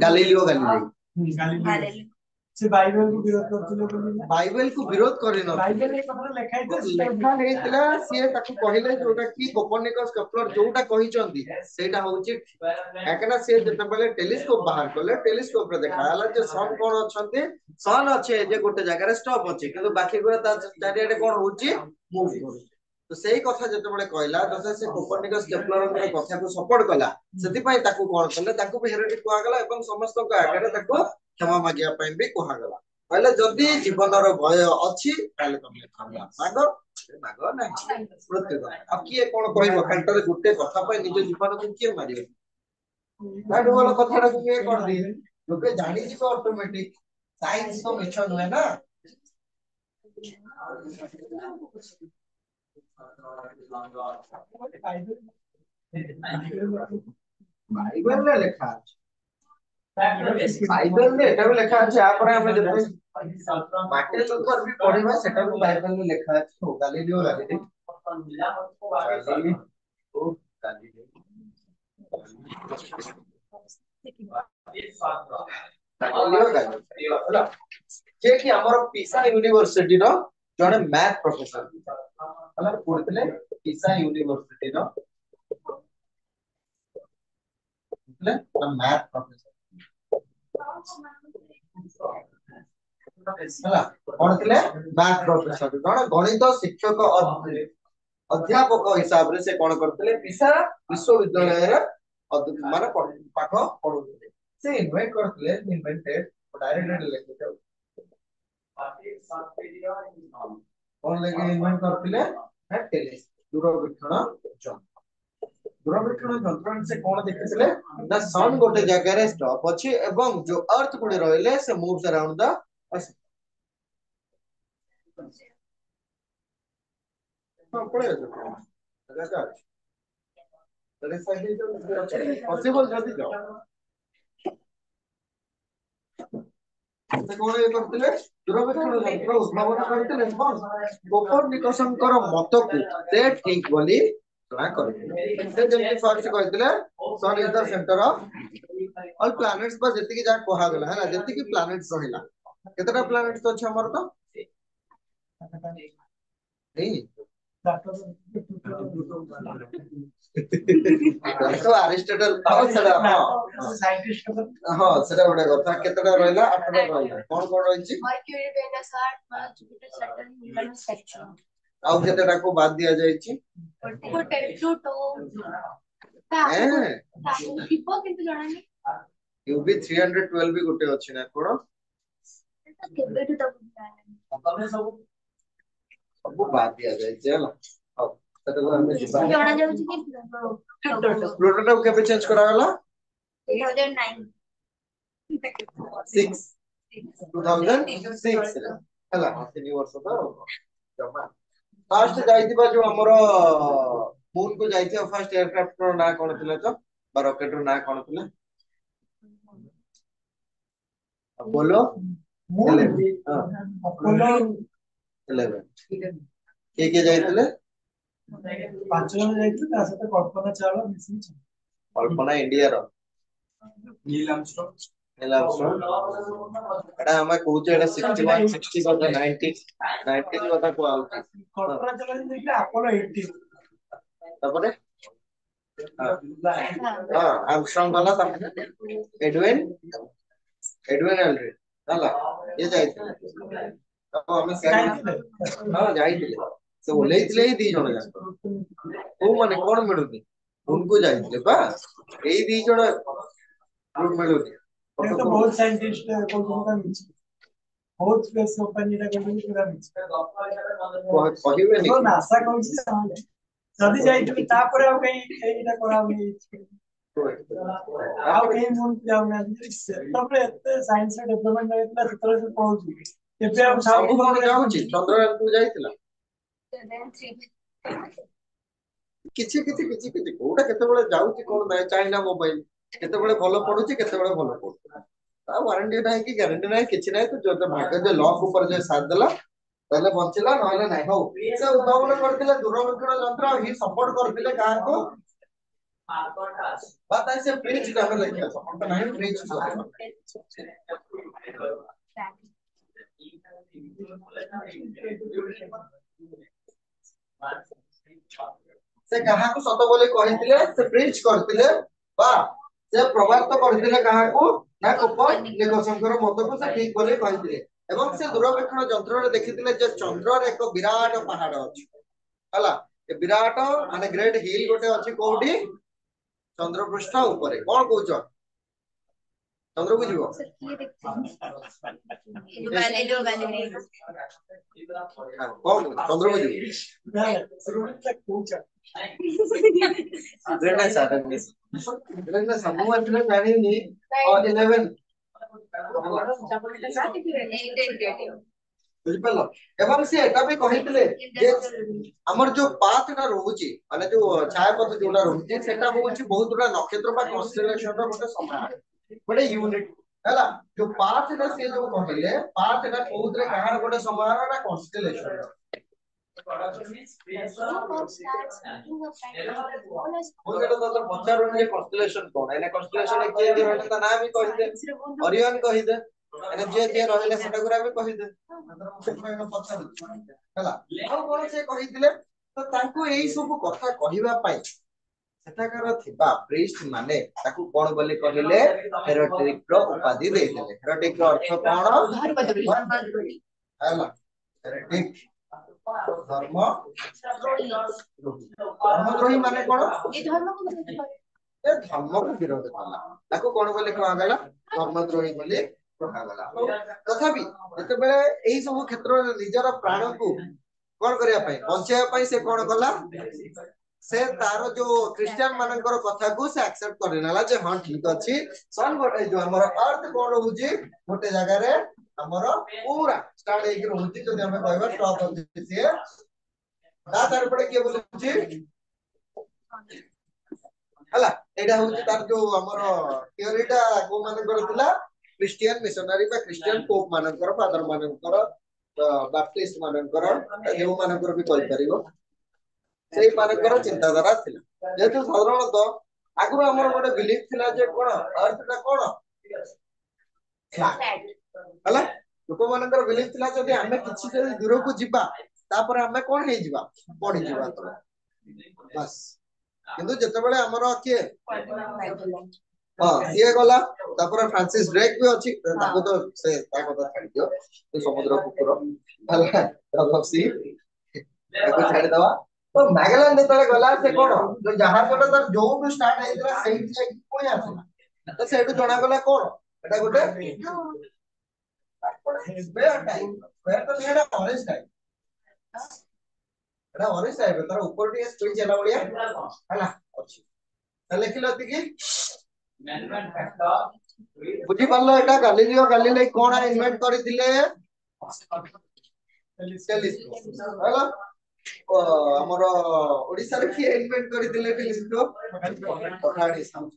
Galileo ଗାଲିଲେଇ से Bible को विरोध करथिले बोली बाइबल को विरोध करी न बाइबल ए कथा लेखा लेखा हेतिला सिए ताकू कहिले जोटा कि कोपर्निकस केपलर जोटा कहिचंदी सेटा होउची एकना से जतबेले टेलीस्कोप बाहर करले टेलीस्कोप रे देखाला जे सन कोन अछंती सन अच्छे जे गोटे जगह रे स्टॉप अछि किंतु बाकी गुरा ता चारियाडे कोन होउची मूव करू तो सेही कथा जतबेले कहला तो से कोपर्निकस केपलर रे कथा को सपोर्ट कला सेति पई ताकू कोन करले ताकू भी हेरेटिक कोआ गला एवं समस्त को आगे ताकू क्षमा मागिया पई भी कोहा गला पहले जदि जीवनर भय अछि ताले तमे खाला माग माग नाही मृत्यु अब किए कोन कहबो खालटरे गुटे कथा पई निज जीवन को किए मारियो ताडू वाला कथाटा को किए कर दी लोके जानि जी ऑटोमेटिक साइंस तो मिछ नय ना बाइबल में लिखा बाइबल में एटा लिखा अछि आ पर हम जब माटे लोकर भी पढिबा सेटा को बाइबल में लिखा अछि हो गालिलियो गालिली ओ गालिली गालिलियो गालिली होला जे कि हमर पिसा यूनिवर्सिटी रो जने मैथ प्रोफेसर हमरा पढितले पिसा यूनिवर्सिटी रो मतलब मैथ प्रोफेसर ହେଲା कोन थिले मैथ प्रोफेसर जने गणित शिक्षक अध्यापक हिसाब रे से कोन करथिले पिसा विश्वविद्यालय रे माने पाठ पढुथिले से इन्वेंट करथिले इन्वेंटेड डायरेक्ट लिखिते कोन लेके इन्वेंट करथिले ना टेलीस्कोप दूरवीक्षण यंत्र दूरवीक्षण यंत्र से कोन देखिथिले ना सन गोटे जगह रे स्टॉप अछि एवं जो अर्थ गुडे रहले से मूव्स अराउंड द अर्थ हां पड़े लगा तरे साइड पॉसिबल जल्दी जाओ से कोन ये करथिले दूरवीक्षण यंत्र उद्भावन करथिले कोपर्निकसंकर मत को से ठीक बोली ना करथिले से जेमति फर्स्ट कहथिले sun is the center of all planets पर जति की जा कोहा गेला है ना जति की प्लैनेट्स रहिला केतरा प्लैनेट्स तो छ हमर तो नहीं तो अरिस्टोटल हां सेडा हां साइंटिस्ट हां सेडा बडा कथा केतरा रहला आठटा रहला कोन कोन रहिछि Mercury Venus Earth Mars Jupiter Saturn Uranus Neptune आउ केतरा को बाद दिया जायछि प्लूटो थिबो किंतु जणानी यूबी 312 भी गोटे अछि ना कोन केबेठु तब सब बाद दिया जायछि होला अब सेटा हम जिबा जणा जाउछि कि प्लूटो केबे चेंज करा गला 2009 6 2006 हला 3 वर्ष तो जमा फर्स्ट जाइतिबा जो हमर मून को जाइति फर्स्ट एयरक्राफ्ट रो ना कोन थिला तो बा रॉकेट रो ना कोन थिला अपोलो मून हां अपोलो 11 के जाइतिले पांच जन जाइतिले ता साथे कल्पना चावला मिसिन छ कल्पना इंडिया रो नील आर्मस्ट्रॉन्ग एटा हमें कहूचे एटा 61 60 को 90 90 को को आउट कल्पना चावला देखले अपोलो 18 तबरे हां आर्मस्ट्रॉन्ग वाला तब एडविन एल्ड्रिन हला ये जाइतिले तो हमें हां जाइतिले से ओलेइतिले दी जण जा ओ माने कोन मिलुनी उनको जाइतिले बा एई दी जण ग्रुप मिलुनी तो बहुत साइंटिस्ट को जोता मिछ बहुत स्पेस कंपनी रा को पूरा मिछ कहिबे तो नासा कहछि जदी जाइतिले तापरे आ कहीं एइटा कराउनी ଆଉ କେହି ମୁଁ ଯାଉନାହାନ୍ତି ସେତେବେଳେ ଏତେ ସାଇନ୍ସ ଡେଭଲପମେଣ୍ଟ ହେଇଥିଲା ସେତେବେଳେ ସେ ପଢୁଛି ଏବେ ଆଉ ସବୁ କଣ ଯାଉଛି ଚନ୍ଦ୍ରଯାନ କୁ ଯାଇଥିଲା କିଛି କୋଉଟା କେତେବେଳେ ଯାଉଛି କଣ ନାହିଁ ଚାଇନା ମୋବାଇଲ କେତେବେଳେ ଭଲ ପଡୁଛି କେତେବେଳେ ଭଲ ପଡୁଛି ତା ୱାରେଣ୍ଟି ନାହିଁ କି ଗ୍ୟାରେଣ୍ଟି ନାହିଁ କିଛି ନାହିଁ ତ ଯୋଉ ଭାଗ୍ୟ ଯେ ଲକ୍ ଉପରେ ଯେ ସାଥ ଦେଲା पहले बंचिला नहले नाही हो से उद्भावन करथिले दूरबीक्षण यंत्र ही सपोर्ट करथिले काको बात ऐसे प्रीच कर लेके सपोर्ट नहीं प्रीच से कहा को सत बोले कहिथिले से प्रीच करथिले बा से प्रभावित करथिले कहा को ना कोपर्निकसंकर मत को से ठीक बोले कहिथिले एवं से दूरबीक्षण यंत्र रे देखिथिले जे चंद्र रे एक विराट पहाड़ अछि हला ए विराट माने ग्रेट हिल गोटे अछि कोठी चंद्रपृष्ठ ऊपर कोन कहउछ चंद्र बुझिबो कोन चंद्र बुझिबो ग्रेट सैटर्न ग्रेट समूह એટલે જાણીની और 11 बुझिपालो एवं से एटा भी कहितले जे हमर जो पाथटा रहउची माने जो छायापथ जोला रहउची सेटा होउची बहुत बड़ा नक्षत्र बा कॉन्स्टेलेशन रो गोटे समाहार गोटे यूनिट हैला जो पाथटा से जो कहिले पाथटा कोउतरे कहार गोटे समाहार ना कॉन्स्टेलेशन तो पचार जे कॉन्स्टेलेशन कोन एने कॉन्स्टेलेशन के जे रहले त नाम ही कहि दे ओरियन कहि दे एने जे रहले सेटा गुरा भी कहि दे ହେଲା ଆଉ କଣ ସେ କହିଥିଲେ ତ ତାଙ୍କୁ ଏଇ ସବୁ କଥା କହିବା ପାଇଁ ସେଠାକାର ଥିବା ପ୍ରିଷ୍ଟ ମାନେ ତାକୁ କଣ ବୋଲି କହିଲେ ହେରେଟିକ ର ଉପାଧି ଦେଇଥିଲେ ହେରେଟିକ ର अर्थ କଣ ହେଲା ହେରେଟିକ धर्म धर्मद्रोही माने कौन धर्म को विरोध कला ताको कौन बोले कहा गला धर्मद्रोही बोले कहा गला तथापि जते बेले एही सब क्षेत्र निजर प्राण को कौन करिया पई बंचाया पई से कौन कला से तार जो क्रिश्चियन मानकर कथा को से एक्सेप्ट करनेला जे हां ठीक अछि सन गोटे जो हमर अर्थ कौन होउची गोटे जगह रे हमर पूरा स्टार्ट एक रहउची जदि हमें कहबा स्टॉप होउची से ता तार पड़े के बोलुची हला एडा होउची तार जो हमर थियोरीटा को माने करथिला क्रिश्चियन मिशनरी बा क्रिश्चियन पोप मानकर फादर मानकर बैप्टिस्ट मानकर जेउ मानकर भी कहि परिबो सेही मानकर चिंताधारा थिला जेतु साधारणतः आगु हमर गोटे बिलीफ थिला जे कोन अर्थटा कोन हला लोक मानकर बिलीफ थिला जदि हमें किछि जदि दूर को जिबा तापर हमें कोन हे जिबा पड़ी जिबा तो बस किंतु जते बेले हमर के हां ये गला तापर फ्रांसिस ड्रेक भी अछि ताको तो से ताको तो छाड़ दियो तो समुद्र कुकुर हला रबसी ताको छाड़ दवा तो मैगेलन तले गला से कोन जो जहाज गोटे तर जो भी स्टार्ट हेतला सेही से कोई आछला तो सेठु जणा गला कोन एटा गोटे स्पेयर टाइप स्पेयर तो नेडा ऑरेंज टाइप एटा ऑरेंज टाइप तार ऊपर टी स्विच एला बडिया हला अछि त लेखिलो कि बुझी पल्लो एटा गालिलियो कोन इन्वेंट करिथिले टेलिस्कोप हला हमर ओडिसा रे की इन्वेंट करिथिले टेलिस्कोप पठाडी साउंड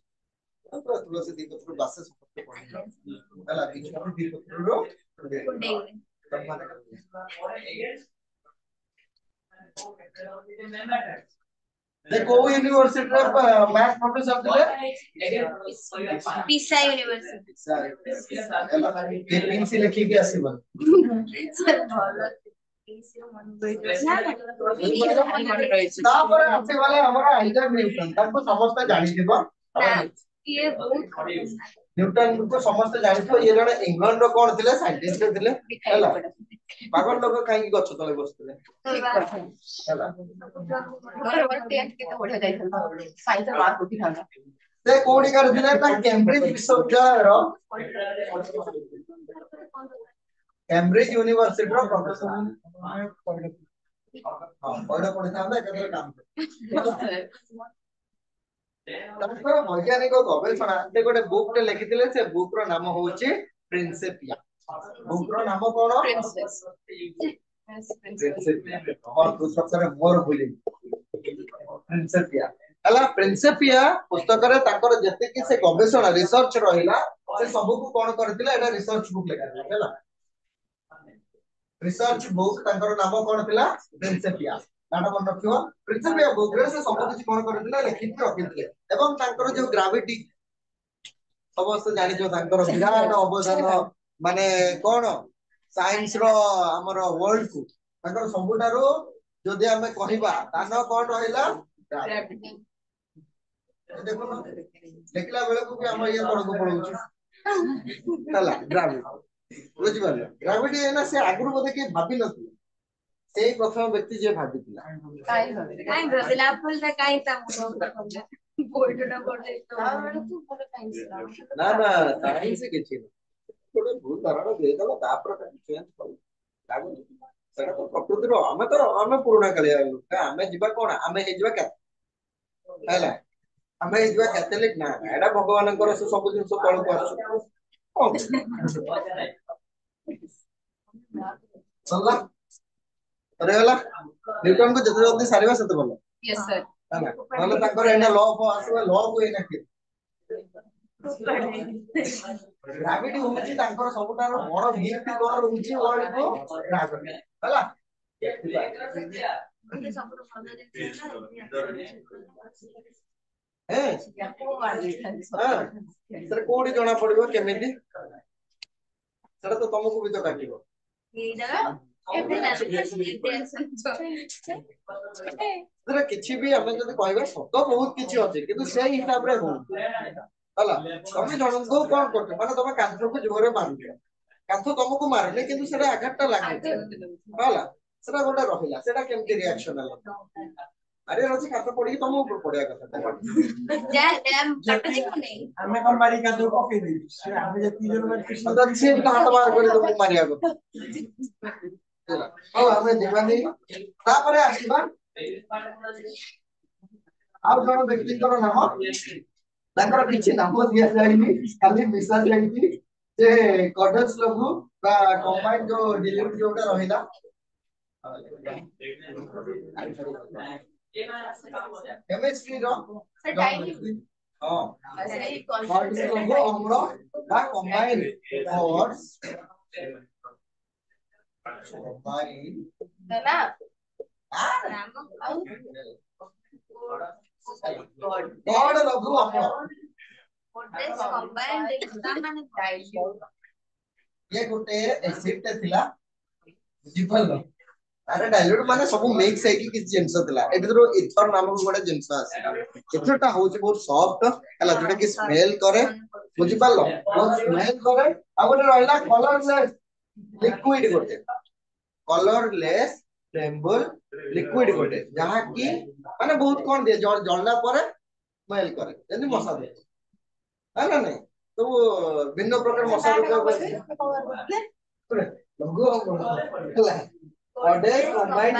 तो तुलसी दीपत्र बासे सुपत्र पढिला हला बिचु दीपत्र रो देखो यूनिवर्सिटी रे मैथ प्रोफेसर थिले पिसा यूनिवर्सिटी ये पिंसी लिखि के आसीबो सर भलो पिसी मन तापर आसे वाले हमरा आइजैक न्यूटन ताको समस्त जानि दिबो ये बहुत न्यूटन को समस्त जानिथो ये जने इंग्लैंड रो कोन थिले साइंटिस्ट थिले हला पागल लोग काई गछ तले बसथिले हला घर बर्ती के तो बढ़िया जाई साइंस मार्क उठी थाना से कोडी कर दिले ता कैम्ब्रिज विश्वविद्यालय रो कैम्ब्रिज यूनिवर्सिटी रो प्रोफेसर हां पढ़ा पढ़ी था केते काम तमको वैज्ञानिक गवेषणा से गोटे बुक टे लिखिथिले से बुक रो नाम होउची प्रिंसिपिया बुक रो नाम कोन प्रिंसिपिया और पुस्तक रे मोर भूली प्रिंसिपिया हला प्रिंसिपिया पुस्तक रे ताकर जते कि से गवेषणा रिसर्च रहिला से सब को कोन करथिले एटा रिसर्च बुक लेखा हला रिसर्च बुक तांकर नाम कोन थिला प्रिंसिपिया नाम मन रखियो प्रिंसिपिया बुक रे से सब किछि कोन करथिला लिखित रखिथिले एवं तांकर जो ग्रेविटी समस्त जानि जो तांकर विराट अवदान माने कोन साइंस रो हमर वर्ल्ड को तांकर सबुटारो जदि हमें कहिबा तानो कोन रहिला ग्रेविटी देखो ना देखला बेले को भी हम ये कोन को पढौछु हला ग्रेविटी बुझि पारले ग्रेविटी है ना से आगुर बोधे के भाबी नथिले सेही प्रथम व्यक्ति जे भाबितिला काई भाबिला फुलटा काई ता मुंडा गोल्डन गोल्डन तो तू बोले काई ना ना ताई से के छी थोड़े भूल धारणा दे दला तापर चेंज कर लागु सेटा तो प्रकृति रो हमें पुराना कालिया लोक हमें जीवा कोन हमें हे जीवा का हैला हमें हे जीवा कैथोलिक ना एडा भगवान कर से सब दिन तळ को आसु चलला अरे वाला न्यूटन को जते जल्दी सारिबा सेते बोल यस सर हैला बोले ताकर एना लॉ ऑफ आसबे लॉ को एना के ग्रेविटी होची तांकर सबटार बड़ गिफ्ट कोन होची वर्ल्ड को ग्रेविटी हैला ए सर कोडी जणा पड़िबो केमिति सर तो तुमको भी तो काटिबो सर किछि भी हमें जदी कहबे शब्द बहुत किछि अछि किंतु से हिसाब रे हो हला तमे जणन को कोन करते माने तमे कांथ को जोरे मारले कांथ तुमको मारले किंतु सेटा आघातटा लागे हला सेटा गोटा रहिला सेटा केमति रिएक्शन हला अरे रछि कांथ पड़ी तुम ऊपर पड़िया कथा जा डैम कट देखो नहीं हमें कौन मारी का दो पके दी से हमें जे तीन जन मार अंदर से हाथ मार करे तुम मारिया को ओ हमें दीवानी तापरे आसीबा आउ जण व्यक्तिकर नाम ताकर किछि नाम दिया जाइनी खाली मिसा जाइनी जे कॉर्डस लघु बा कंबाइन जो डिलीट जोटा रहिला केमिस्ट्री रो सर डाइनी हां सही कॉर्डस लघु अम्ल बा कंबाइन फॉर्स कंबाइन है ना गॉड लघु अम्ल ये गोटे एसिड ते थिला बुझिपल अरे डाइल्यूट माने सब मिक्स है कि किछ जिंस थिला एदिरो इथर नामक गोटे जिंस आसीला इथरटा होची बहुत सॉफ्ट हला जोटा कि स्मेल करे बुझिपल बहुत स्मेल करे आ गोटे रहला कलरलेस लिक्विड गोटे कलरलेस फ्लेमेबल लिक्विड गोटे जहां कि माने बहुत कोन दे जळला परे स्मेल करे जनी मसा दे है ना नहीं तो भिन्न प्रकार मसा दे लघु हला अडे कंबाइंड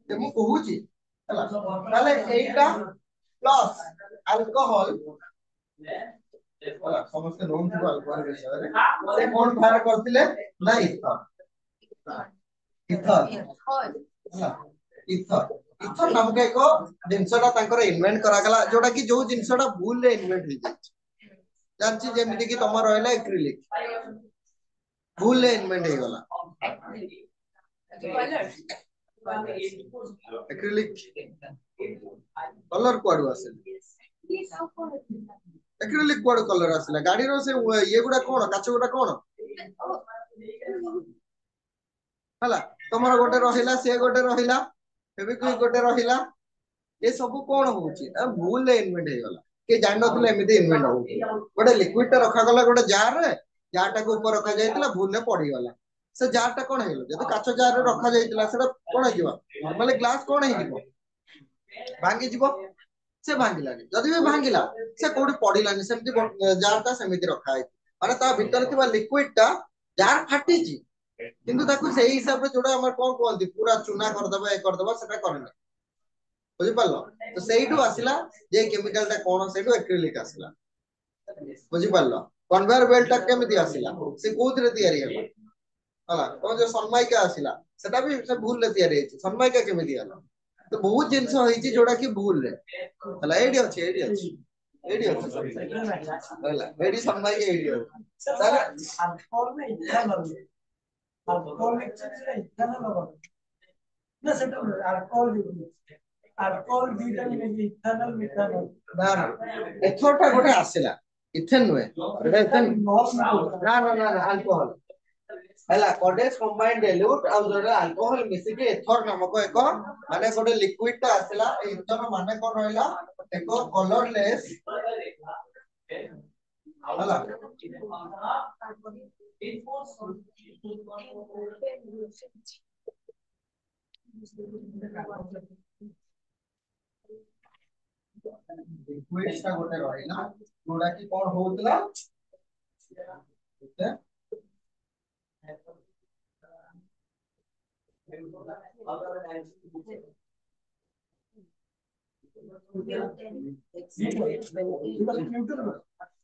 ले मु कहूची हला ताले एटा प्लस अल्कोहल हला समस्त नोन थी अल्कोहल विषय रे से कोन बाहर करथिले ना इथर इथर हला इथर इथर नाम के एको जिंसटा तांकर इन्वेंट करा गला जोटा कि जो जिंसटा भूल ले इन्वेंट हो जाय जानछि जेमिति कि तमर रहला एक्रिलिक भूल ले इन्वेंट हो गला एक्रिलिक कलर कोड आसे एक्रिलिक कोड कलर आसला गाड़ी रो से ये गुडा कोन काच गुडा कोन हला तमर गोटे रहिला से गोटे रहिला फेविक्विक गोटे रहिला ये सब कोन होची भूल ले इन्वेंट हो गला के जान नथले एमिति इन्वेंट हो गोटे लिक्विड टा रखा गला गोटे जार रे जार टा को ऊपर रखा जायतिला भूल ले पड़ी गला से जार टा कोन हेलो जदी काचो जार रे रखा जायतिला सेटा कोन हे जीवा नॉर्मली ग्लास कोन हे जीवो भांगी जीवो से भांगिला जदी भी भांगिला से कोडी पड़िलानी सेमति जार टा सेमिति रखा है माने ता भीतर थिबा लिक्विड टा जार फाटी जी किंतु ताकू सही हिसाब रे जोडा हमर कोन कोन पूरा चूना कर दबा ए कर दबा सेटा करना बुझि पालो तो सेइटू आसिला जे केमिकल टा कोन सेइटू एक्रिलिक आसिला बुझि पालो कन्वेयर बेल्ट टा केमिति आसिला से कोथरे तयारी हला हला तो जो सनमाइका आसिला सेटा भी से भूल ले तयारी है सनमाइका केमिति हला तो बहुत जिंस होईची जोडा कि भूल रे हला एडी अछि एडी ଅଛି ହେଲା एडी समझ के एडी सर ତାହେଲେ अल्कोहल में इथेनॉल अल्कोहलिक चीज है इथेनॉल ना सेटा अल्कोहल दीटा मिले इथेनॉल मिथेनॉल ना ना एथरटा गोटे आसिला इथेन नुहे एटा इथेन ना ना ना अल्कोहल हैला कोडेस कंबाइंड डाइल्यूट आ जोटा अल्कोहल मिसी के एथर नामक एक माने गोटे लिक्विड ता आसिला इथर माने कोन रहला एक कलरलेस हैला लिक्विड ता गोटे रहला जोटा की कोन होतला ओके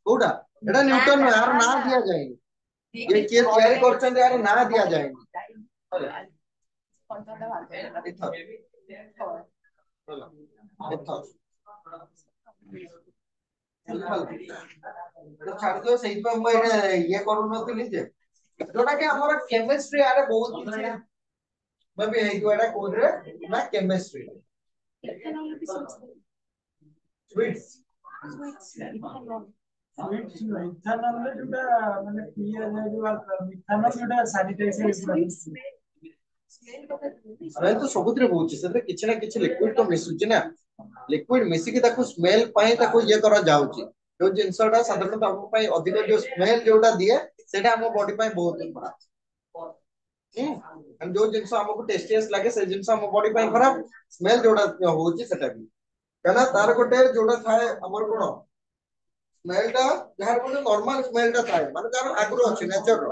कोडा एटा न्यूटन में यार ना दिया जाएगी ये के तैयारी करछन यार ना दिया जाएगी तो छाड़ दो सही पे मैं ये करू नथिली जे जोटा कि हमर केमिस्ट्री आरे बहुत किछि मैं भी हेइ दुआडा कोड रे ना केमिस्ट्री स्वीट्स स्वीट्स इथेनॉल में जोटा माने पिया जाय जो इथेनॉल जोटा सैनिटाइजर अरे तो सबुतरे होउची से किछि ना किछि लिक्विड तो मिसुची ना लिक्विड मिसी के ताको स्मेल पाए ताको ये करा जाउची जो जिंसटा साधारणतः हम पाए अधिक जो स्मेल जोटा दिए सेटा हम बॉडी पाए बहुत खराब हम जो जिंस हमको टेस्टियस लागे से जिंस हम बॉडी पाए खराब स्मेल जोटा होउची सेटा भी कना तार गोटे जोटा थाए हमर कोन स्मेल टा जहार कोन नॉर्मल स्मेल टा थाए माने तार आगुरो अछि नेचर रो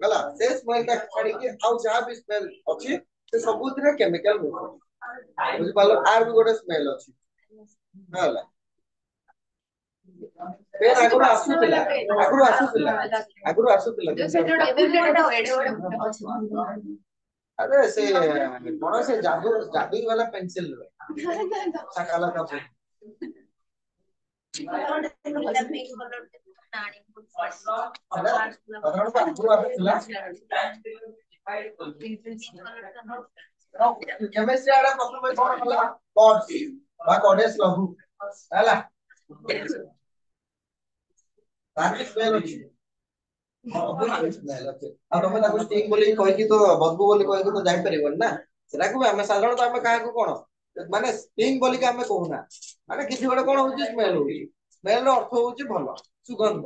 गला से स्मेल टा छाडी के आउ जहा भी स्मेल अछि से सबुतरे केमिकल हो बुझ पालो आर भी गोटे स्मेल अछि होला पेन आगुरो आसुतिला जो से जोड़ा एबेटा एडे अरे से कोन से जादू वाला पेंसिल रे सकाला का केमिस्ट्री आड़ा प्रथम में कोन होला कॉर्ड्स बा कॉर्डेस लघु हैला ताकि स्मेल अछि आ तमे ताको स्टिंग बोली कहि कि तो बदबू बोली कहि तो जाई परिबन ना सेटा को हमें साधारणतः हमें काहे को कोन माने स्टिंग बोली के हमें कहूना माने किछि गोटे कोन होची स्मेल होची स्मेल रो अर्थ होची भलो सुगंध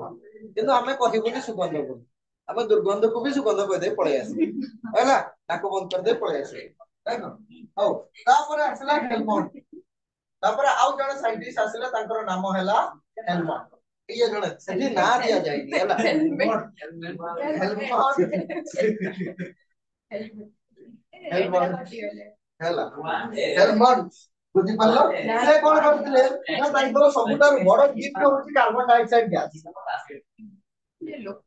किंतु हमें कहिबोनी सुगंध बोली हमें दुर्गंध को भी सुगंध कह दे पळे आसी हैला ताको बंद कर दे पळे आसी देखो हो तापर आसला हेलमंड तापर आउ जण साइंटिस्ट आसले तांकर नाम हैला हेलमंड ये जण सेठी ना दिया जायनी हैला हेलमंड हेलमंड बुझी पालो से कोन करथिले ना तांकर सबुटार बड़ गिफ्ट होची कार्बन डाइऑक्साइड गैस ये लोक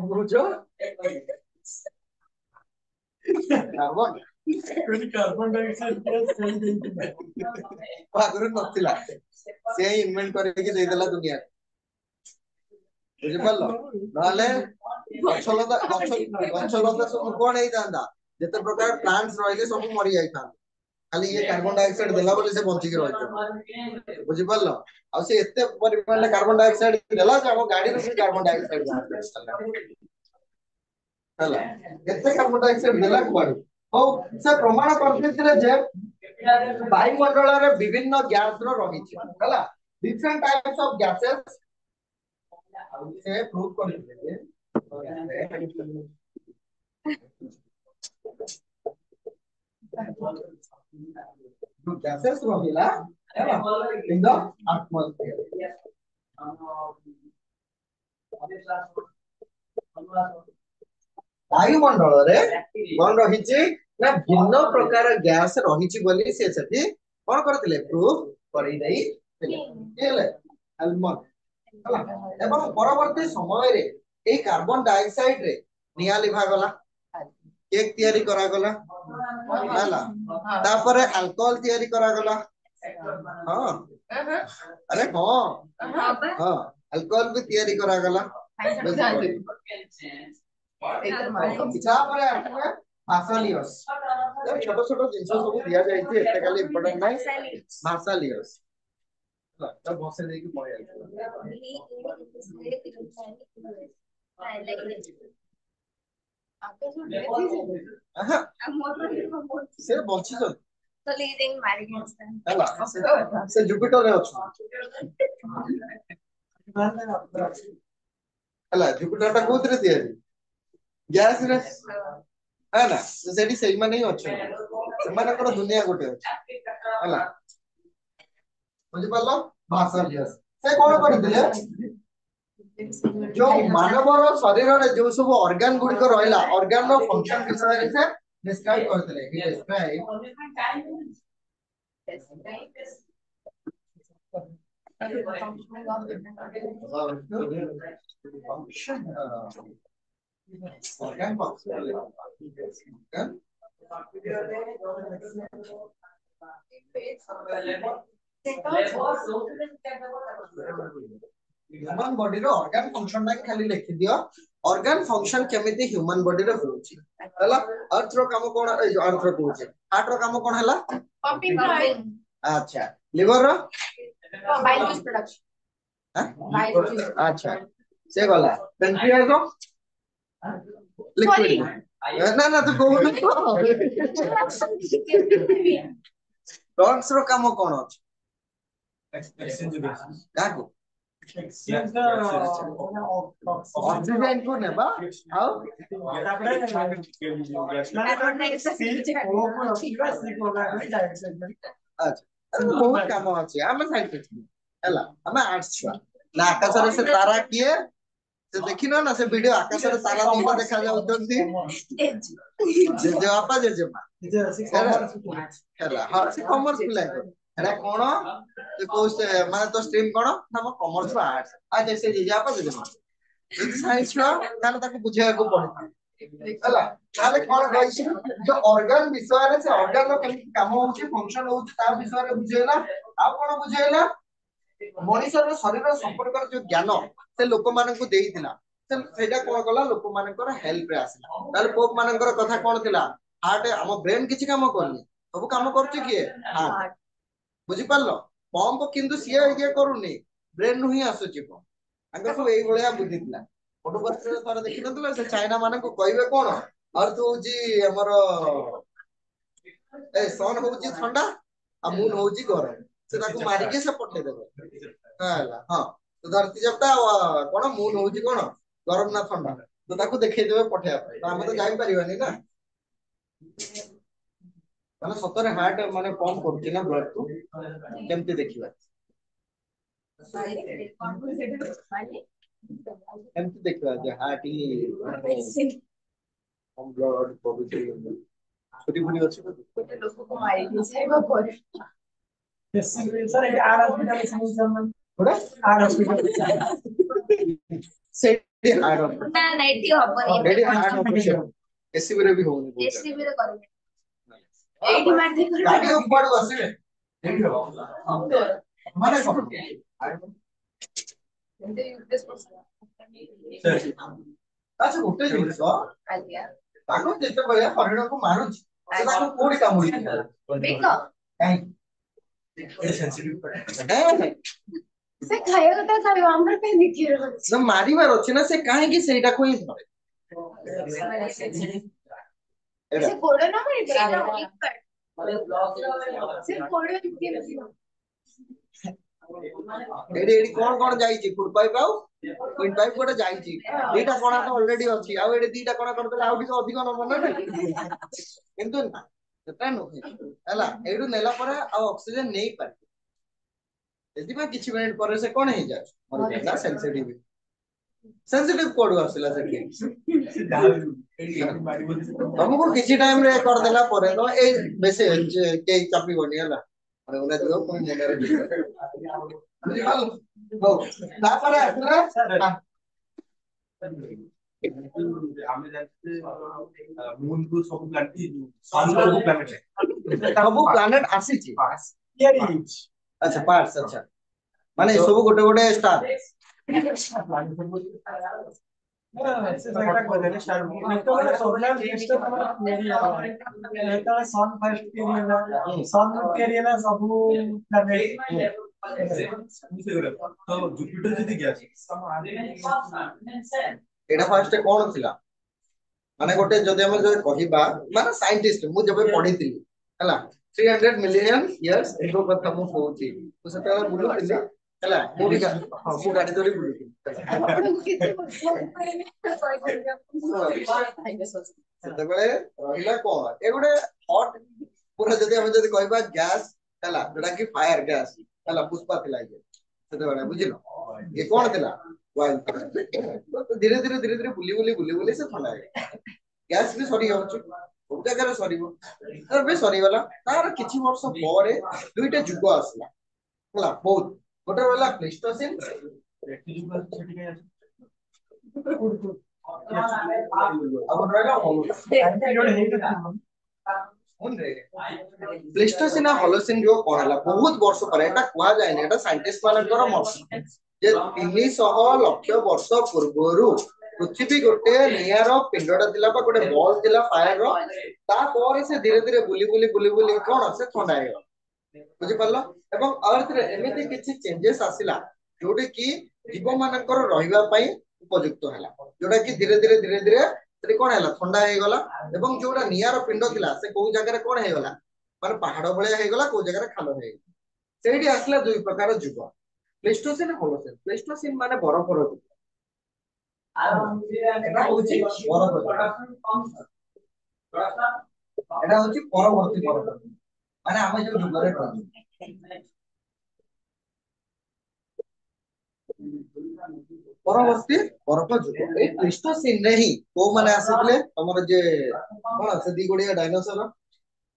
बुझो कार्बन कार्बन डाइऑक्साइड गैस सेल देई आगुरु नथिला से इन्वेंट करके दे देला दुनिया बुझी पालो नाले गछलता सब कोन हेई जांदा जते प्रकार प्लांट्स रहिले सब मरि जाई था खाली ये कार्बन डाइऑक्साइड देला बोले से बंची के रहते बुझी पालो आ से एते परिमाण में कार्बन डाइऑक्साइड देला जे हम गाड़ी रो कार्बन डाइऑक्साइड हला एते कार्बन डाइऑक्साइड देला कोड हो से प्रमाण करथिले जे वायुमंडल रे विभिन्न गैस रो रही छै हला डिफरेंट टाइप्स ऑफ गैसेस से प्रूव करथिले जो गैसेस रहिला इन द एटमॉस्फेयर वायुमंडल रे कोन रही छै ना भिन्न प्रकार गैस रही छै बोली से सेठी कोन करथिले प्रूव करि देई हेले हेलमंड हला एवं परवर्ती समय रे ए कार्बन डाइऑक्साइड रे निया लिभा गला केक तैयारी करा गला नाला तापर अल्कोहल तैयारी करा गला हां अरे हां हां अल्कोहल भी तैयारी करा गला तापर भाषालियस छोट छोट जिंस सब दिया जाय छै एते खाली इंपोर्टेंट नाही भाषालियस तो बसे दे की पळे से बंची छ तो लीडिंग मारी हला से जुपिटर रे अछि हला जुपिटर ता कोथरे तैयारी गैस रे है ना तो सेठी सेही माने ही अछि सेमाने को दुनिया गोटे अछि हला बुझि पालो भाषालियस से कोन करथिले जो मानवर शरीर रे जो सब ऑर्गन गुडी को रहला ऑर्गन रो फंक्शन विषय रे से डिस्क्राइब करथिले ही describe function organ human body रो ऑर्गन फंक्शन ना खाली लिखि दियो ऑर्गन फंक्शन केमिति ह्यूमन बॉडी रो होची हला अर्थ रो काम कोन अर्थ रो होची हार्ट रो काम कोन हला पंपिंग अच्छा लिवर रो बाइल जूस प्रोडक्शन अच्छा से गला पेनक्रियास रो लिक्विड ना ना तो कोन लंग्स रो काम कोन अछि काको ऑक्सीजन को नेबा आउ अच्छा बहुत काम अछि हम साइंटिस्ट हला हम आर्ट्स छुआ ना आकाश रे से तारा किए से देखिनो ना से वीडियो आकाश रे तारा दिबा देखा जाउतंती जे आपा जे मा हला हां से कॉमर्स पिला एरा कोन तो कोर्स माने तो स्ट्रीम कोन हम कॉमर्स रो आर्ट्स आ जैसे जे आपा जे मा साइंस छुआ ताले ताको बुझाय को पड़े हला ताले कोन गइछ जो ऑर्गन विषय रे से ऑर्गन रो केमि काम होउची फंक्शन होउची ता विषय रे बुझेला आ कोन बुझेला मनुष्य रो शरीर रो संपर्क जो ज्ञान से लोक मानन को देइतिला सेटा कोन कला लोक मानन को हेल्प रे आसिला ताले पोप मानन को कथा कोन थिला हार्ट हम ब्रेन किछि काम करनी सब काम करछि किए हार्ट बुझि पारलो पंप किंतु सिए ये करूनी ब्रेन नु ही आसुची पंप अंग सब एई भलिया बुद्धि थिला फोटो बस थोड़ा देखि नतला से चाइना मानन को कहबे कोन अर्थ होजी हमर ए सन होजी ठंडा आ मून होजी गरम से ताको मारी के से पठे देबे हला हां तो धरती जबता कोन मून होजी कोन गरम ना ठंडा तो ताको देखै देबे पठे आपे तो हम तो जाई परिवानी ना माने सतरे हार्ट माने पंप करछि ना ब्लड को केमते देखिबा केमते देखिबा जे हार्ट ही पंप ब्लड पबिटि छोटी बुनी अछि तो लोक को मारी दे साइबा पर सर ये आर हॉस्पिटल समझ थोड़ा आर हॉस्पिटल से हार्ट ना नाइटी हबनी रेडी हार्ट ऑपरेशन एसीबी रे भी होनी बहुत एसीबी रे करबे एडी मार दे गाड़ी ऊपर बसिबे एडी हो माने कोन एंटे यूज करसा अच्छा गोटे जिंस आलिया ताको जेते बया हरिण को मारुछ से ताको कोडी कामुडी बेको काई ए सेंसिटिव पड़े से खाया कथा खायो हमर पे निकिर न मारिबार अछि ना से काहे की सेटा कोई धरे से कोड ना मारी से कोड के एडी एडी कोन जाई छी फुड पाइप आउ फुड पाइप कोटा जाई छी दीटा कोना तो ऑलरेडी अछि आ एडी दीटा कोना कर देला आउ अधिक नंबर ना किंतु ना सेटा नो हला एडू नेला पर आ ऑक्सीजन नहीं पारे यदि में किछि मिनिट पर से कोन हे जाय मर ना सेंसिटिव कोड आसिला से हमको किछि टाइम रे कर देला परे तो ए मैसेज के चापी बनी हला माने उना दियो कोन मने रे हो तापर आसला ଆମେ ଜାଣିଛେ मून को सब प्लानेट सन को सब प्लानेट ସବୁ ପ୍ଲାନେଟ ଆସିଛି ତିଆରି ହେଇଛି ଆଚ୍ଛା ପାର୍ଟସ ଆଚ୍ଛା ମାନେ ଏ ସବୁ ଗୋଟେ ଗୋଟେ ଷ୍ଟାର ସେ ସେଇଟା କହିଲେ ଯେତେବେଳେ ସୋଲାର ସିଷ୍ଟମ ଆମର ତିଆରି ହେଲା ଯେତେବେଳେ ସନ୍ ଫାଷ୍ଟ ତିଆରି ହେଲା ସନ୍ ତିଆରି ହେଲା ସବୁ ପ୍ଲାନେଟ तो जुपिटर जदी ग्यास ଏଇଟା ଫାଷ୍ଟ କଣ ଥିଲା ମାନେ ଗୋଟେ ଯଦି ଆମେ ଯଦି କହିବା ମାନେ ସାଇଣ୍ଟିଷ୍ଟ ମୁଁ ଯେବେ ପଢିଥିଲି ହେଲା 300 ମିଲିୟନ ଇୟର୍ସ ଏଗୋ କଥା ମୁଁ କହୁଛି ମୁଁ ସେତେବେଳେ ବୁଲୁଥିଲି ହେଲା ମୁଁ ବି ମୁଁ ଗାଡି ଧରି ବୁଲୁଥିଲି ସେତେବେଳେ ରହିଲା କଣ ଏ ଗୋଟେ ହଟ୍ ପୁରା ଯଦି ଆମେ ଯଦି କହିବା ଗ୍ୟାସ ହେଲା ଯୋଉଟା କି ଫାୟାର ଗ୍ୟାସ ହେଲା ପୁଷ୍ପା ଥିଲା ଇଏ ସେତେବେଳେ ବୁଝିଲ ଇଏ କଣ ଥିଲା ଧୀରେ ଧୀରେ ବୁଲି ସେ ଥଣ୍ଡା ହେଇଗଲା ଗ୍ୟାସ ବି ସରି ଯାଉଛି କୋଉ ଜାଗାରେ ସରିବ ଏବେ ସରିଗଲା ତାର କିଛି ବର୍ଷ ପରେ ଦୁଇଟା ଯୁଗ ଆସିଲା ହେଲା ବହୁତ ଗୋଟେ ରହିଲା ପ୍ଲେଷ୍ଟୋସିନ୍ ଆଉ ଗୋଟେ ରହିଲା ପ୍ଲେଷ୍ଟୋସିନ୍ ଆଉ ହଲୋସିନ୍ ଯୁଗ କଣ ହେଲା ବହୁତ ବର୍ଷ ପରେ ଏଟା କୁହାଯାଏନି ଏଟା ସାଇଣ୍ଟିଷ୍ଟ ମାନଙ୍କର ମତ ଯେ 300 ଲକ୍ଷ ବର୍ଷ ପୂର୍ବରୁ ପୃଥିବୀ ଗୋଟେ ନିଆର ପିଣ୍ଡଟା ଥିଲା ବା ଗୋଟେ ବଲ୍ ଥିଲା ଫାୟାର ତାପରେ ସେ ଧୀରେ ଧୀରେ ବୁଲି କଣ ସେ ଥଣ୍ଡା ହେଇଗଲା ବୁଝିପାରିଲ ଏବଂ ଅର୍ଥରେ ଏମିତି କିଛି ଚେଞ୍ଜେସ୍ ଆସିଲା ଯୋଉଟା କି ଜୀବ ମାନଙ୍କର ରହିବା ପାଇଁ ଉପଯୁକ୍ତ ହେଲା ଯୋଉଟା କି ଧୀରେ ଧୀରେ ସେଠି କଣ ହେଲା ଥଣ୍ଡା ହେଇଗଲା ଏବଂ ଯୋଉଟା ନିଆର ପିଣ୍ଡ ଥିଲା ସେ କୋଉ ଜାଗାରେ କଣ ହେଇଗଲା ମାନେ ପାହାଡ ଭଳିଆ ହେଇଗଲା କୋଉ ଜାଗାରେ ଖାଲ ହେଇଗଲା ସେଇଠି ଆସିଲା ଦୁଇ ପ୍ରକାର ଯୁଗ ପ୍ଲେଷ୍ଟୋସିନ୍ ହଲୋସିନ୍ ପ୍ଲେଷ୍ଟୋସିନ୍ ମାନେ ବରଫର ଯୁଗ এটা হচ্ছে পরবর্তী মানে আমি যে যুগরে পরবর্তী বরফ যুগ এই প্লেଷ୍ଟୋସିନ୍ ରେ ହିଁ କୋଉ ମାନେ ଆସିଥିଲେ ତମର ଯେ କଣ ସେ ଦି ଗୋଡିଆ ଡାଇନୋସର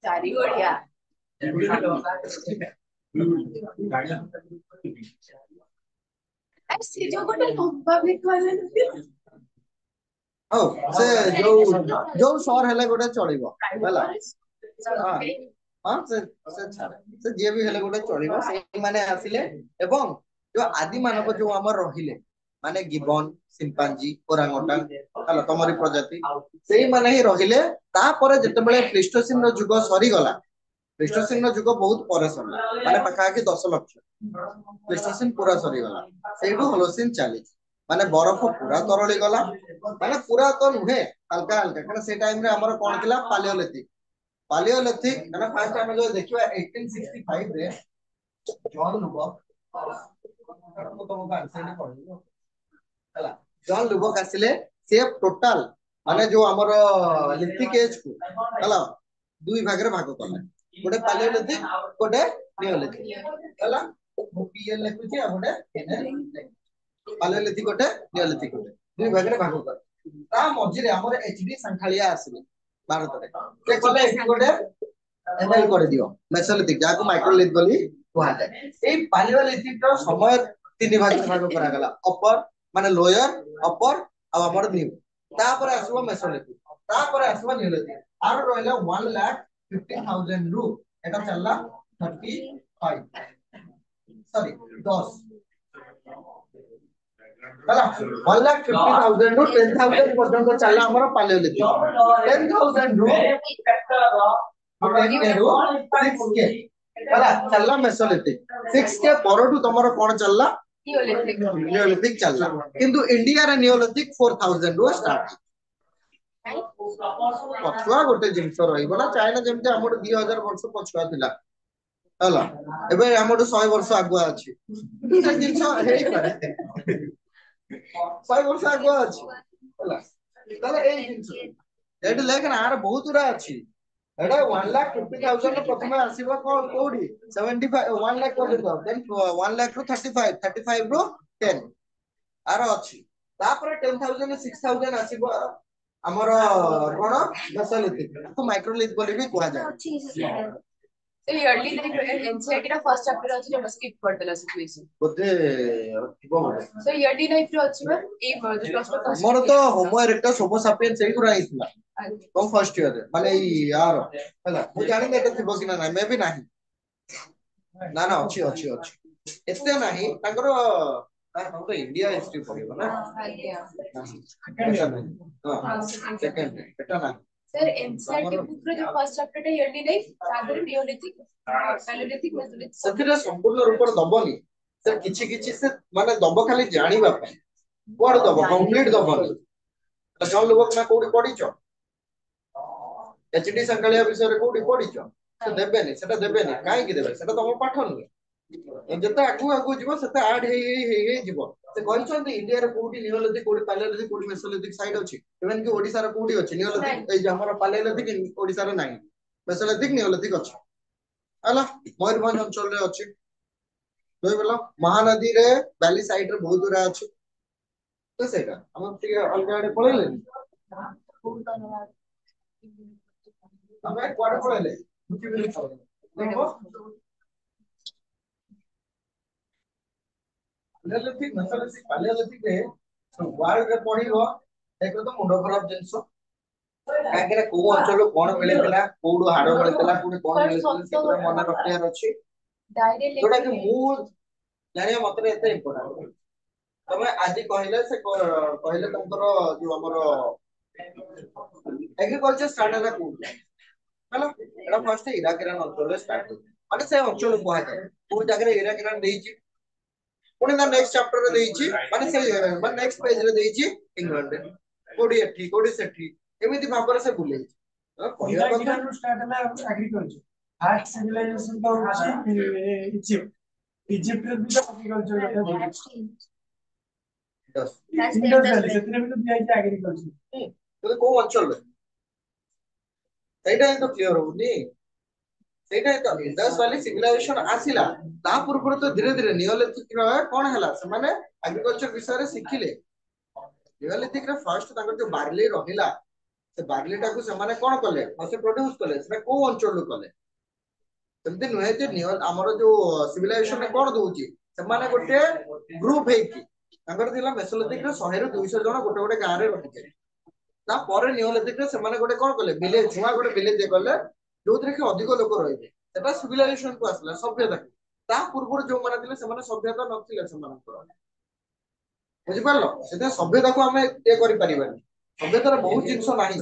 ଚାରି ଗୋଡିଆ ସେ ଯୋଉ ଗୋଟେ ଲମ୍ବା ବେକ ବାଲା ହଉ ସେ ଯୋଉ ସର ହେଲେ ଗୋଟେ ଚଳିବ ହେଲା ହଁ ସେ ଯିଏ ବି ହେଲେ ଗୋଟେ ଚଳିବ ସେଇମାନେ ଆସିଲେ ଏବଂ ଯୋଉ ଆଦି ମାନବ ଯୋଉ ଆମର ରହିଲେ ମାନେ ଗିବନ ସିମ୍ପାଞ୍ଜି ଓରାଙ୍ଗୋଟାନ ହେଲା ତମରି ପ୍ରଜାତି ସେଇମାନେ ହିଁ ରହିଲେ ତାପରେ ଯେତେବେଳେ ପ୍ଲେଷ୍ଟୋସିନ୍ ର ଯୁଗ ସରିଗଲା ପ୍ଲେଷ୍ଟୋସିନ୍ ର ଯୁଗ ବହୁତ ପରେ ସରିଲା ମାନେ ପାଖାପାଖି 10 ଲକ୍ଷ ପ୍ଲେଷ୍ଟୋସିନ୍ ପୁରା ସରିଗଲା ସେଇଠୁ ହଲୋସିନ୍ ଚାଲିଛି ମାନେ ବରଫ ପୁରା ତରଳି ଗଲା ମାନେ ପୁରା ତ ନୁହେଁ ହାଲକା ହାଲକା କାରଣ ସେ ଟାଇମ ରେ ଆମର କଣ ଥିଲା ପାଲିଓଲିଥିକ ମାନେ ଫାଷ୍ଟ ଆମେ ଯୋଉ ଦେଖିବା 1865 ରେ ଜନ୍ ଲୁବକ୍ ମୁଁ ତମକୁ ଆନ୍ସର ପଢିବି ହେଲା ଜନ୍ ଲୁବକ୍ ଆସିଲେ ସେ ଟୋଟାଲ ମାନେ ଯୋଉ ଆମର ଲିଥିକ ଏଜ କୁ ହେଲା ଦୁଇ ଭାଗରେ ଭାଗ କଲେ ଗୋଟେ ପାଲିଓଲିଥିକ ଗୋଟେ ନିଓଲିଥିକ ହେଲା ମୁଁ ପିଏଲ ଲେଖୁଛି ଆଉ ଗୋଟେ ପାଲିଓଲିଥିକ ଗୋଟେ ନିଓଲିଥିକ ଗୋଟେ ଦୁଇ ଭାଗରେ ଭାଗ କଲେ ତା ମଝିରେ ଆମର ଏଚଡି ସାଙ୍ଖାଳିଆ ଆସିଲେ ଭାରତରେ ସେ କଲେ ଏଠି ଗୋଟେ ଏମଏଲ କରିଦିଅ ମେସୋଲିଥିକ ଯାହାକୁ ମାଇକ୍ରୋଲିଥ ବୋଲି କୁହାଯାଏ ଏଇ ପାଲିଓଲିଥିକ ର ସମୟ ତିନି ଭାଗରେ ଭାଗ କରାଗଲା ଅପର ମାନେ ଲୋୟର ଅପର ଆଉ ଆମର ନ୍ୟୁ ତାପରେ ଆସିବ ମେସୋଲିଥିକ ତାପରେ ଆସିବ ନିଓଲିଥିକ ଆର ରହିଲା 1,50,000 ରୁ এটা ଚାଲିଲା 35 ସରି 10 ହେଲା 1,50,000 ରୁ 10,000 ପର୍ଯ୍ୟନ୍ତ ଚାଲିଲା ଆମର ପାଲିଓଲିଥିକ 10,000 ରୁ 10K ରୁ 6K ହେଲା ଚାଲିଲା ମେସୋଲିଥିକ 6K ପରଠୁ ତମର କଣ ଚାଲିଲା ନିଓଲିଥିକ ଚାଲିଲା କିନ୍ତୁ ଇଣ୍ଡିଆରେ ନିଓଲିଥିକ 4,000 ରୁ ଷ୍ଟାର୍ଟ ପଛୁଆ ଗୋଟେ ଜିନିଷ ରହିବ ନା ଚାଇନା ଯେମିତି ଆମର 2,000 ବର୍ଷ ପଛୁଆ ଥିଲା ହେଲା ଏବେ ଆମର 100 ବର୍ଷ ଆଗୁଆ ଅଛି ସେ ଜିନିଷ ହେଇପାରେ 100 ବର୍ଷ ଆଗୁଆ ଅଛି ହେଲା ତାହେଲେ ଏଇ ଜିନିଷ ଏଠି ଲେଖ ନା ଆର ବହୁତ ଗୁଡା ଅଛି ଏଟା 1,50,000 ପ୍ରଥମେ ଆସିବ କୋଉଠି 75 1 lakh ପର୍ଯ୍ୟନ୍ତ then 1 lakh ରୁ 35 ରୁ 10 ଆର ଅଛି ତାପରେ 10,000 6,000 ଆସିବ ଆମର କଣ ମେସୋଲିଥିକ ତାକୁ ମାଇକ୍ରୋଲିଥ ବୋଲି ବି କୁହାଯାଏ So yearly NCERT रा first chapter ଅଛି जोटा skip करदेला situation बोधे थिबो बोधे so yearly life रे अछि बा ए plus two first हमर तो होमो इरेक्टस होमो सापियंस सेही कुरा आइतला तो फर्स्ट ईयर रे माने यार हला मु जानि ने तो थिबो कि ना मे भी नाही ना ना अछि अछि अछि एते नाही तांकर हम तो इंडिया हिस्ट्री पढिबो ना सेकंड एटा ना सर एनसीईआरटी बुक रे जो फर्स्ट चैप्टर टा yearly life सादर नियोलिथिक पैलियोलिथिक मेसोलिथिक ସେଥିରେ ସମ୍ପୂର୍ଣ୍ଣ ରୂପରେ ଦବନି ସେ କିଛି କିଛି ସେ ମାନେ ଦବ ଖାଲି ଜାଣିବା ପାଇଁ କୁଆଡେ ଦବ କମ୍ପ୍ଲିଟ ଦବନି ଜଣ ଲୋକ ନା କୋଉଠି ପଢିଛ ଏଚଡି ସଂକାଳିଆ ବିଷୟରେ କୋଉଠି ପଢିଛ ସେ ଦେବେନି ସେଟା ଦେବେନି କାହିଁକି ଦେବେ ସେଟା ତମ ପାଠ ନୁହେଁ ଯେତେ ଆଗକୁ ଆଗକୁ ଯିବ ସେତେ ଆଡ ହେଇ ଯିବ ସେ କହିଛନ୍ତି ଇଣ୍ଡିଆରେ କୋଉଠି ନିଓଲିଥିକ କୋଉଠି ପାଲିଓଲିଥିକ କୋଉଠି ମେସୋଲିଥିକ ସାଇଟ୍ ଅଛି ଇଭେନ କି ଓଡିଶାର କୋଉଠି ଅଛି ନିଓଲିଥିକ ଏଇ ଆମର ପାଲିଓଲିଥିକ ଓଡିଶାର ନାହିଁ ମେସୋଲିଥିକ ନିଓଲିଥିକ ଅଛି ହେଲା ମୟୂରଭଞ୍ଜ ଅଞ୍ଚଳରେ ଅଛି ବୁଝିପାରିଲ ମହାନଦୀରେ ବାଲି ସାଇଡରେ ବହୁତ ଗୁଡା ଅଛି ତ ସେଇଟା ଆମେ ଟିକେ ଅଲଗା ଆଡେ ପଳେଇଲେନି ଆମେ କୁଆଡେ ପଳେଇଲେ ପାଲିଓଲିଥିକ ମେସୋଲିଥିକ ପାଲିଓଲିଥିକ ରେ ୱାର୍ଡ ରେ ପଢିବ ଏକ ତ ମୁଣ୍ଡ ଖରାପ ଜିନିଷ କାହିଁକି କୋଉ ଅଞ୍ଚଳରୁ କଣ ମିଳିଥିଲା କୋଉଠୁ ହାଡ ମିଳିଥିଲା କୋଉଠି କଣ ମିଳିଥିଲା ସେଗୁଡା ମନେ ରଖିବାର ଅଛି ଯୋଉଟା କି ମୁଁ ଜାଣିବା ମତରେ ଏତେ ଇମ୍ପୋର୍ଟାଣ୍ଟ ତମେ ଆଜି କହିଲେ ସେ କହିଲେ ତାଙ୍କର ଯୋଉ ଆମର ଏଗ୍ରିକଲଚର ଷ୍ଟାର୍ଟ ହେଲା କୋଉଠି ହେଲା ଏଟା ଫାଷ୍ଟ ଇରାକ ଇରାନ ଅଞ୍ଚଳରେ ଷ୍ଟାର୍ଟ ହେଲା ମାନେ ସେ ଅଞ୍ଚଳ କୁହାଯାଏ କୋଉ ଜାଗାରେ ଇରାକ ଇରାନ ଦେଇଛି ପୁଣି ତା ନେକ୍ସଟ ଚାପ୍ଟର ରେ ଦେଇଛି ମାନେ ସେ ମାନେ ନେକ୍ସଟ ପେଜ ରେ ଦେଇଛି ଇଂଲଣ୍ଡ ରେ କୋଉଠି ଏଠି କୋଉଠି ସେଠି ଏମିତି ଭାବରେ ସେ ବୁଲେଇଛି କହିବା କଥା स्टार्ट है एग्रीकल्चर फास्ट सिविलाइजेशन का होची इजिप्ट इजिप्ट रे भी एग्रीकल्चर इंडस्ट्रियल ସେଥିରେ ବି ତ ଦିଆଯାଇଛି एग्रीकल्चर तो କୋଉ ଅଞ୍ଚଳରେ ସେଇଟା ହିଁ ତ କ୍ଲିୟର ହଉନି ସେଇଟା ହିଁ ତ ଇଣ୍ଡସ୍ ଭ୍ୟାଲି ସିଭିଲାଇଜେସନ ଆସିଲା ତା ପୂର୍ବରୁ ତ ଧୀରେ ଧୀରେ ନିଓଲିଥିକ ର କଣ ହେଲା ସେମାନେ ଏଗ୍ରିକଲଚର ବିଷୟରେ ଶିଖିଲେ ନିଓଲିଥିକ ର ଫାର୍ଷ୍ଟ ତାଙ୍କର ଯୋଉ ବାର୍ଲି ରହିଲା ସେ ବାର୍ଲି ଟାକୁ ସେମାନେ କଣ କଲେ ଆଉ ସେ ପ୍ରୋଡ୍ୟୁସ କଲେ ସେଟା କୋଉ ଅଞ୍ଚଳରୁ କଲେ ସେମିତି ନୁହେଁ ଯେ ଆମର ଯୋଉ ସିଭିଲାଇଜେସନ କଣ ଦଉଛି ସେମାନେ ଗୋଟେ ଗ୍ରୁପ ହେଇକି ତାଙ୍କର ଥିଲା ମେସୋଲିଥିକ ରେ 100 ରୁ 200 ଜଣ ଗୋଟେ ଗୋଟେ ଗାଁରେ ରହିଥିଲେ ତାପରେ ନିଓଲିଥିକ ରେ ସେମାନେ ଗୋଟେ କଣ କଲେ ଭିଲେଜ ଛୁଆ ଗୋଟେ ଭିଲେଜ କଲେ ଯୋଉଥିରେ କି ଅଧିକ ଲୋକ ରହିବେ ସେଟା ସିଭିଲାଇଜେସନ କୁ ଆସିଲା ସଭ୍ୟତା ତା ପୂର୍ବରୁ ଯୋଉମାନେ ଥିଲେ ସେମାନେ ସଭ୍ୟତା ନଥିଲେ ସେମାନଙ୍କର ବୁଝିପାରିଲ ସେଥିପାଇଁ ସଭ୍ୟତାକୁ ଆମେ ଇଏ କରିପାରିବାନି ସଭ୍ୟତାର ବହୁତ ଜିନିଷ ନାହିଁ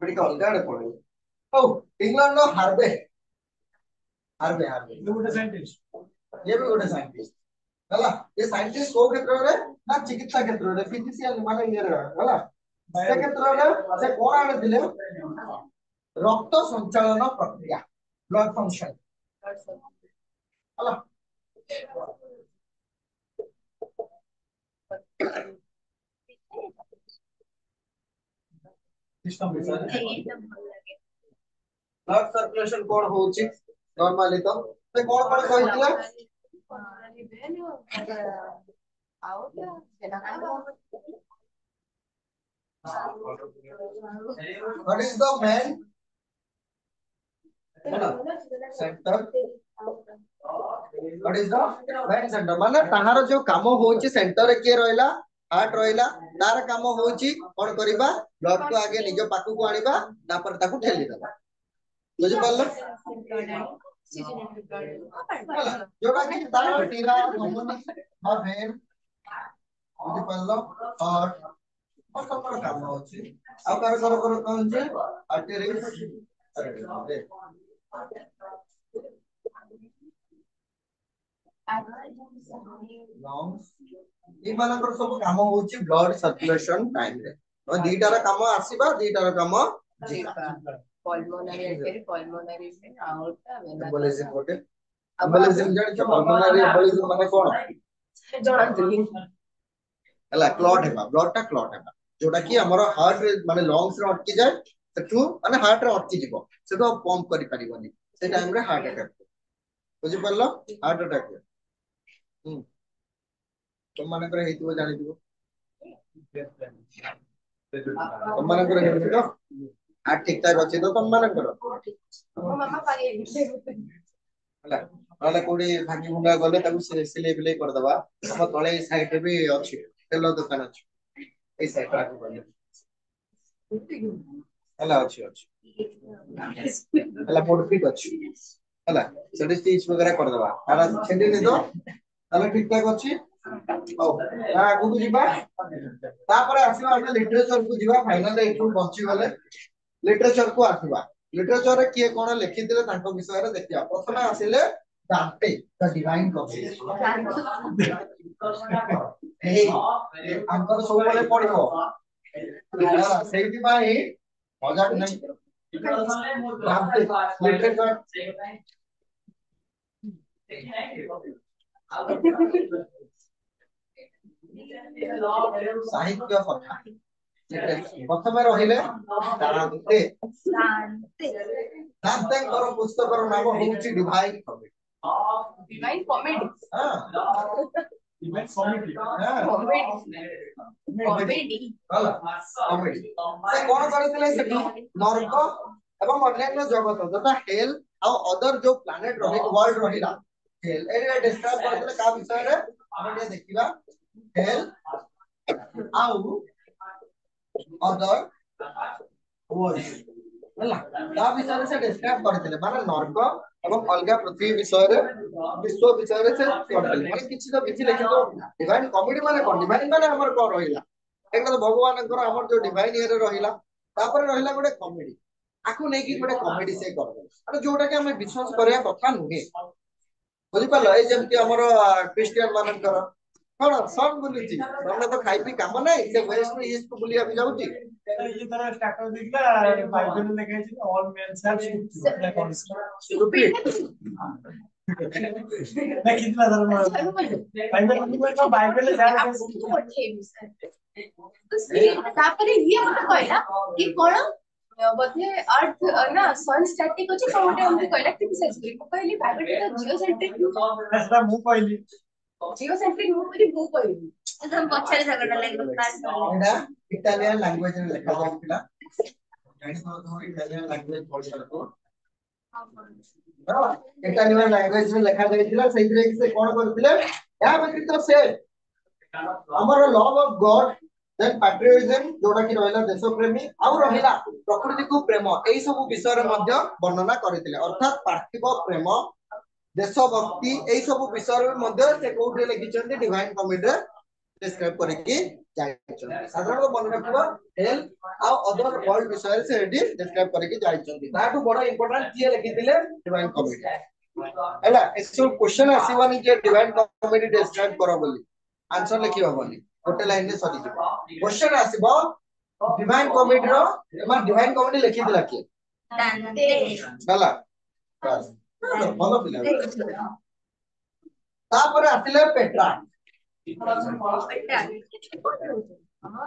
ଟିକେ ଅଲଗା ଆଡେ ପଳେଇବ ହଉ ଇଂଲଣ୍ଡର ହାର୍ଭେ ହାର୍ଭେ ହାର୍ଭେ ଗୋଟେ ସାଇଣ୍ଟିଷ୍ଟ ये भी ଗୋଟେ ସାଇଣ୍ଟିଷ୍ଟ ହେଲା ଏ ସାଇଣ୍ଟିଷ୍ଟ କୋଉ କ୍ଷେତ୍ରରେ ନା ଚିକିତ୍ସା କ୍ଷେତ୍ରରେ ଫିଜିସିଆନ ମାନେ ଇଏ ହେଲା ସେ କ୍ଷେତ୍ରରେ ସେ କଣ ଆଣିଥିଲେ ରକ୍ତ ସଞ୍ଚାଳନ ପ୍ରକ୍ରିୟା ବ୍ଲଡ ଫଙ୍କସନ ହେଲା सिस्टम विषय ब्लड सर्कुलेशन कोड होउची नॉर्मली तो से कोन कोन कहितला what is the main center what is the main center माने ताहार जो काम होउची सेंटर के रहला हार्ट रहला तार काम होउची कोन करिबा ब्लड को आगे निज पाकु को आनिबा तापर ताकु ठेली देबा बुझि पारलो जोटा कि तार टीरा धमनी बा वेन बुझि पारलो और सब काम होउची आ कार कोन जे आर्टरी ଏମାନଙ୍କର ସବୁ କାମ ହଉଛି ବ୍ଲଡ ସର୍କୁଲେସନ ଟାଇମ ରେ ତ ଦିଟାର କାମ ଆସିବା ଦିଟାର କାମ ଯିବା pulmonary artery pulmonary vein aorta vena ଏମ୍ବୋଲିଜିମ ଗୋଟେ ଏମ୍ବୋଲିଜିମ ଜାଣିଛ ପଲମୋନାରୀ ଏମ୍ବୋଲିଜିମ ମାନେ କଣ ଜଣାନ୍ତୁନି ହେଲା କ୍ଲଟ ହେବା ବ୍ଲଡ ଟା କ୍ଲଟ ହେବା ଯୋଉଟା କି ଆମର ହାର୍ଟ ରେ ମାନେ ଲଂସ ରେ ଅଟକି ଯାଏ ସେଠୁ ମାନେ ହାର୍ଟ ରେ ଅଟକି ଯିବ ସେଠୁ ପମ୍ପ କରି ପାରିବନି ସେ ଟାଇମ ରେ ହାର୍ଟ ଆଟାକ ବୁଝି ପାରିଲ ହାର୍ଟ ଆଟାକ ତମମାନଙ୍କର ହେଇଥିବ ଜାଣିଥିବ ତମମାନଙ୍କର ହେଇଥିବ ठीक ठाक अच्छे तो तुम मान करो मामा पागे ହେଲା ନହେଲେ କୋଉଠି ଭାଙ୍ଗି ଭୁଙ୍ଗା ଗଲେ ତାକୁ ସିଲେଇ ବିଲେଇ କରିଦବା ଆମ ତଳେ ଏଇ ସାଇଡ ରେ ବି ଅଛି ତେଲ ଦୋକାନ ଅଛି ଏଇ ସାଇଡ ରେ ଆଗକୁ ଗଲେ ହେଲା ଅଛି ଅଛି ହେଲା ମୋଟ ଫିଟ୍ ଅଛି ହେଲା ସେଠି ସ୍ଟିଚ୍ वगैरह କରିଦବା ତାର ଛେଣ୍ଡି ଦେଇଦ ତାହେଲେ ଠିକ ଠାକ ଅଛି ହଉ ତା ଆଗକୁ ଯିବା ତାପରେ ଆସିବା ଆମେ ଲିଟରେଚର କୁ ଯିବା ଫାଇନାଲ ଏଠୁ ବଞ୍ଚି ଗଲେ लिटरेचर को आसवा लिटरेचर रे किए कोन लिखिथिले तांको विषय रे देखिया प्रथमे आसिले दांते द डिवाइन कॉपी ए अंकर सब बोले पढिबो सेहिति भाई मजाक नहीं दांते लिटरेचर साहित्य कथा प्रथमे रहिले दांते दांतेଙ୍କର ପୁସ୍ତକର ନାମ ହେଉଛି ଡିଭାଇନ କମେଡି डिवाइन कॉमेडी हां डिवाइन कॉमेडी कॉमेडी ହେଲା କମେଡି ସେ କଣ କରିଥିଲେ ସେଠି ନର୍କ ଏବଂ ଅନ୍ୟାନ୍ୟ ଜଗତ ଯଥା ହେଲ୍ ଆଉ ଅଦର जो ପ୍ଲାନେଟ ରହି वर्ल्ड रहिला हेल एरिया डिस्क्राइब करଥିଲେ का विषय रे ଆମେ ଟିକେ ଦେଖିବା हेल ଆଉ अदर वर्ल्ड ହେଲା ତା ବିଷୟରେ ସେ ଡିସ୍କ୍ରାଇବ କରିଥିଲେ ମାନେ ନର୍କ ଏବଂ ଅଲଗା ପୃଥିବୀ ବିଷୟରେ ବିଶ୍ୱ ବିଷୟରେ ସେ କରିଥିଲେ ମାନେ କିଛି ତ କିଛି ଲେଖିତ डिवाइन कॉमेडी ମାନେ କଣ डिवाइन ମାନେ ଆମର କଣ ରହିଲା ଏଟା ତ ଭଗବାନଙ୍କର ଆମର जो डिवाइन ଇଏରେ ରହିଲା ତାପରେ ରହିଲା ଗୋଟେ କମେଡି ଆକୁ ନେଇକି ଗୋଟେ କମେଡି ସେ କରିଦେଲେ ମାନେ ଯୋଉଟା କି ଆମେ ବିଶ୍ୱାସ କରିବା କଥା ନୁହେଁ ବୁଝି ପାରିଲ ଏଇ ଯେମିତି ଆମର ଖ୍ରୀଷ୍ଟିଆନ ମାନଙ୍କର କଣ ସନ୍ ବୁଲୁଛି ତମେ ତ ଖାଇ ପି କାମ ନାହିଁ ସେ ୱେଷ୍ଟ ରୁ ଇଷ୍ଟ କୁ ବୁଲିବାକୁ ଯାଉଛି ये तरह स्टार्टर देखला बाइबल में लिखा है all mens have stupid stupid मैं कितना धर्म बाइबल में तो बाइबल में जाना आपको पठेबी सर तो से तापरे ये मत कहला कि कोन बोधे अर्थ ना सन स्टैटिक अछि कोनटे हमके कहला कि सच को कहली बाइबल तो जियोसेंट्रिक ऐसा मुंह कहली जियोसेंट्रिक मु कहली एकदम पछरे झगड़ा लागलो क्लास में एटा इटालियन लैंग्वेज रे लिखा जाउतिला जानि तो इटालियन लैंग्वेज पढिसको इटालियन लैंग्वेज रे लिखा जाइतिला सेइरे से कोन करथिले या व्यतिरिक्त से हमर love of God then patriotism जोडा कि रहला देशप्रेमी आ रहला प्रकृति को प्रेम एई सब विषय रे मध्य वर्णना करथिले अर्थात पार्थिव प्रेम देशभक्ति एई सब विषय रे मध्य से कोठे लिखिचंती डिवाइन कॉमेडी रे डिस्क्राइब करके जाइछन साधारण मन रखबा हेल आ अदर वर्ल्ड विषय से एडी डिस्क्राइब करके जाइछन ताटू बडा इंपोर्टेंट किए लिखिथिले डिवाइन कॉमेडी हैला एसो क्वेश्चन आसीबानी जे डिवाइन कॉमेडी डिस्क्राइब करो बोली आंसर लिखि होबनी गोटे लाइन रे सरी जिवो क्वेश्चन आसीबो डिवाइन कॉमेडी रो एमा डिवाइन कॉमेडी लिखिथिला के दांते हैला बस भलो पिला तापर आतिले पेट्रा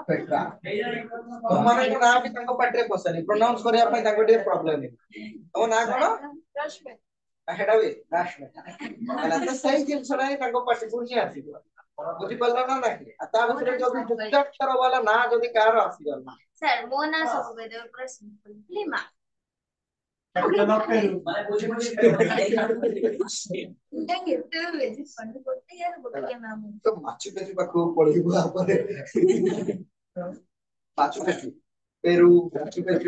पेट्रा तो माने ना भी ताको पाटरे पसनी प्रोनाउंस करिया पई ताको डे प्रॉब्लम है तो ना कोन रश्मि हेडा वे राष्ट्र हैला तो सही जिन छडाई ताको पाटी पुणी आसीबो बुझी पल्ला ना नाही आता भीतर जदी जुक्ताक्षर वाला ना जदी कार आसी गला सर मो ना सब दे प्रश्न लिमा कैप्टन ऑफ पेरू देंगे तो वेजिस फंड करते यार बोल के नाम तो माछु पेचु पाखु पढिबो आपरे माछु पेचु पेरू माछु पेचु